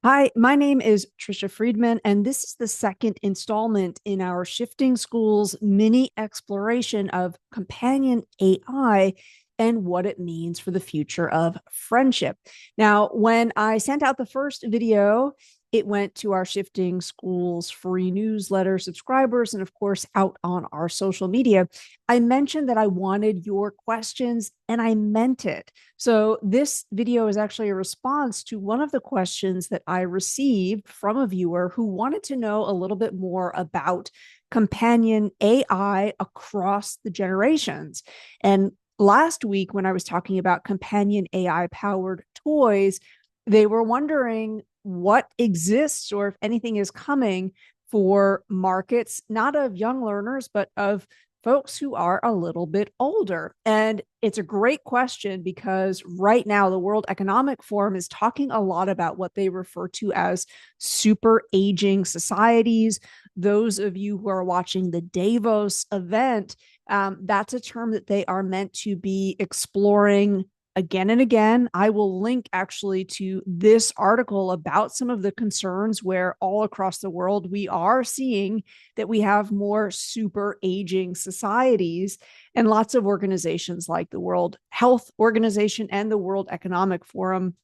Hi, my name is Tricia Friedman, and this is the second installment in our Shifting Schools mini exploration of companion AI and what it means for the future of friendship. Now, when I sent out the first video, it went to our Shifting Schools free newsletter subscribers and, of course, out on our social media. I mentioned that I wanted your questions, and I meant it. So, this video is actually a response to one of the questions that I received from a viewer who wanted to know a little bit more about companion AI across the generations. And last week, when I was talking about companion AI powered toys, they were wondering what exists or if anything is coming for markets, not of young learners, but of folks who are a little bit older. And it's a great question because right now the World Economic Forum is talking a lot about what they refer to as super aging societies. Those of you who are watching the Davos event, that's a term that they are meant to be exploring again and again. I will link actually to this article about some of the concerns where all across the world we are seeing that we have more super aging societies, and lots of organizations like the World Health Organization and the World Economic Forum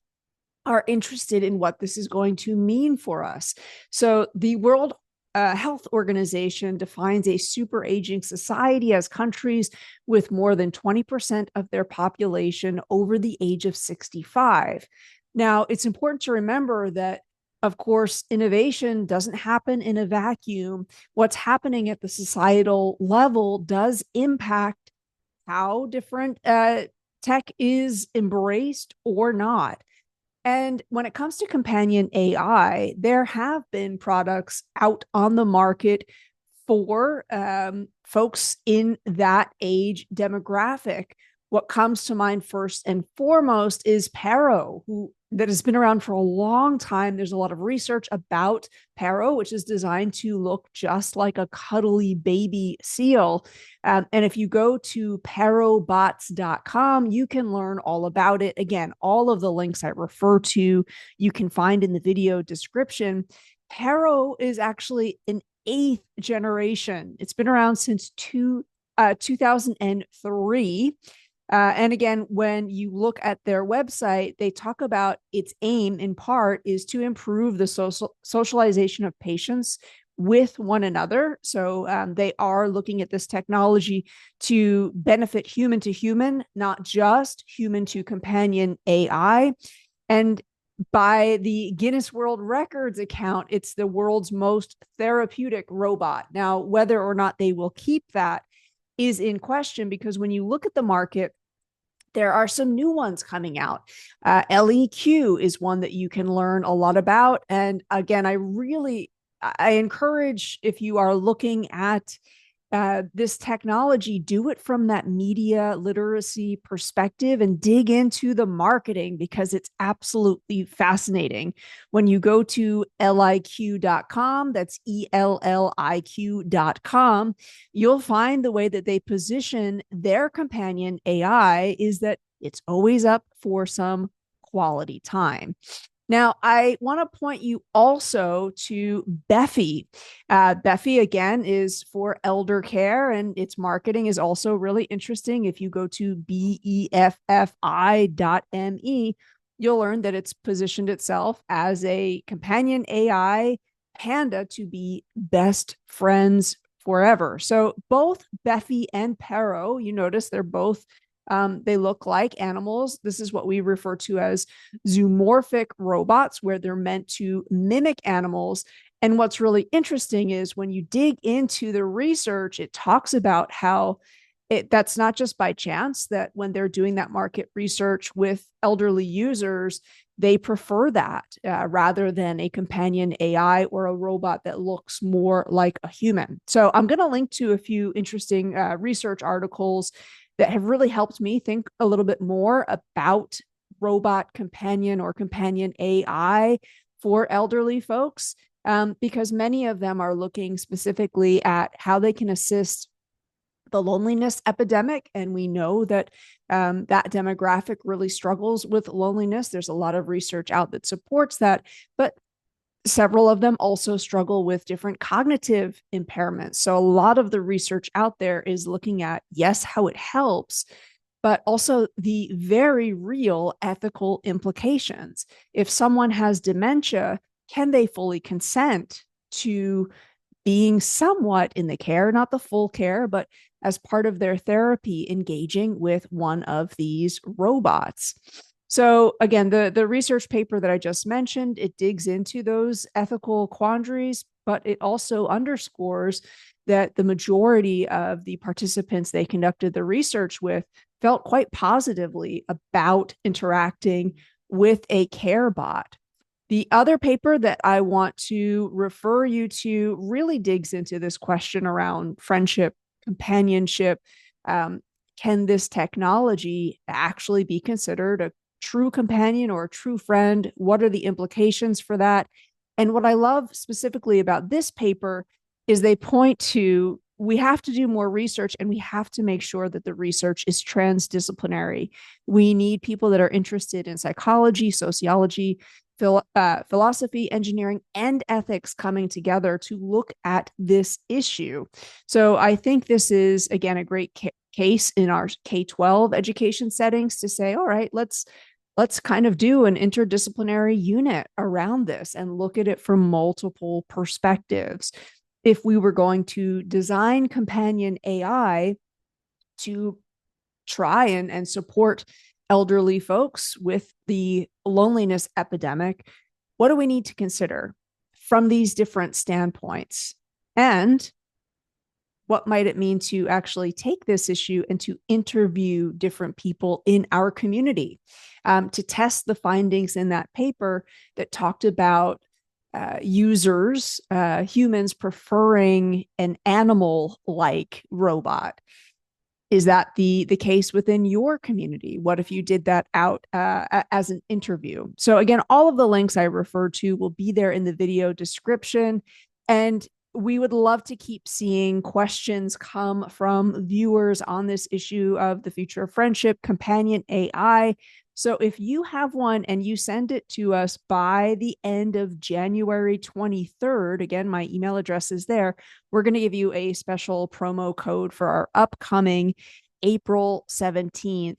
are interested in what this is going to mean for us. So the World Health Organization defines a super aging society as countries with more than 20% of their population over the age of 65. Now, it's important to remember that, of course, innovation doesn't happen in a vacuum. What's happening at the societal level does impact how different tech is embraced or not. And when it comes to companion AI, there have been products out on the market for folks in that age demographic. What comes to mind first and foremost is Pero, who that has been around for a long time. There's a lot of research about Pero, which is designed to look just like a cuddly baby seal. And if you go to perobots.com, you can learn all about it. Again, all of the links I refer to, you can find in the video description. Pero is actually an eighth generation. It's been around since 2003. And again, when you look at their website, they talk about its aim in part is to improve the socialization of patients with one another. So they are looking at this technology to benefit human to human, not just human to companion AI. And by the Guinness World Records account, it's the world's most therapeutic robot. Now, whether or not they will keep that is in question, because when you look at the market, there are some new ones coming out. LEQ is one that you can learn a lot about. And again, I encourage, if you are looking at this technology, do it from that media literacy perspective and dig into the marketing, because it's absolutely fascinating. When you go to liq.com, that's ELLIQ.com, you'll find the way that they position their companion AI is that it's always up for some quality time. Now, I want to point you also to Beffy. Beffy, again, is for elder care, and its marketing is also really interesting. If you go to beffi.me, you'll learn that it's positioned itself as a companion AI panda to be best friends forever. So both Beffy and Pero, you notice they're both they look like animals. This is what we refer to as zoomorphic robots, where they're meant to mimic animals. And what's really interesting is when you dig into the research, it talks about how that's not just by chance, that when they're doing that market research with elderly users, they prefer that rather than a companion AI or a robot that looks more like a human. So I'm going to link to a few interesting research articles that have really helped me think a little bit more about robot companion or companion AI for elderly folks, because many of them are looking specifically at how they can assist the loneliness epidemic. And we know that that demographic really struggles with loneliness. There's a lot of research out that supports that. But Several of them also struggle with different cognitive impairments. So a lot of the research out there is looking at, yes, how it helps, but also the very real ethical implications. If someone has dementia, can they fully consent to being somewhat in the care, not the full care, but as part of their therapy, engaging with one of these robots? So again, the research paper that I just mentioned, it digs into those ethical quandaries, but it also underscores that the majority of the participants they conducted the research with felt quite positively about interacting with a care bot. The other paper that I want to refer you to really digs into this question around friendship, companionship. Um, can this technology actually be considered a true companion or a true friend? What are the implications for that? And what I love specifically about this paper is they point to, we have to do more research and we have to make sure that the research is transdisciplinary. We need people that are interested in psychology, sociology, philosophy, engineering, and ethics coming together to look at this issue. So I think this is, again, a great case in our K-12 education settings to say, all right, let's kind of do an interdisciplinary unit around this and look at it from multiple perspectives. If we were going to design companion AI to try and support elderly folks with the loneliness epidemic, what do we need to consider from these different standpoints? And what might it mean to actually take this issue and to interview different people in our community, to test the findings in that paper that talked about users, humans preferring an animal-like robot? Is that the case within your community? What if you did that out as an interview? So again, all of the links I referred to will be there in the video description. And we would love to keep seeing questions come from viewers on this issue of the future of friendship, companion AI. So if you have one and you send it to us by the end of January 23rd, again, my email address is there, we're going to give you a special promo code for our upcoming April 17th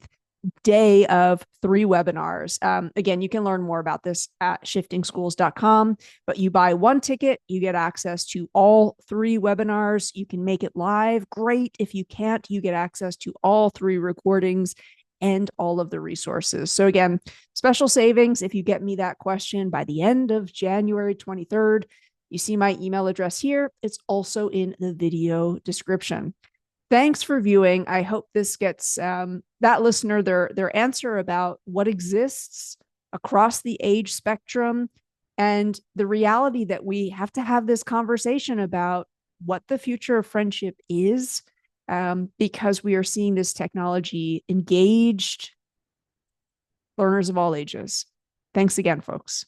day of 3 webinars. Again, you can learn more about this at shiftingschools.com, but you buy one ticket, you get access to all 3 webinars. You can make it live. Great. If you can't, you get access to all 3 recordings and all of the resources. So again, special savings if you get me that question by the end of January 23rd. You see my email address here. It's also in the video description. Thanks for viewing. I hope this gets that listener their answer about what exists across the age spectrum and the reality that we have to have this conversation about what the future of friendship is, because we are seeing this technology engaged learners of all ages. Thanks again, folks.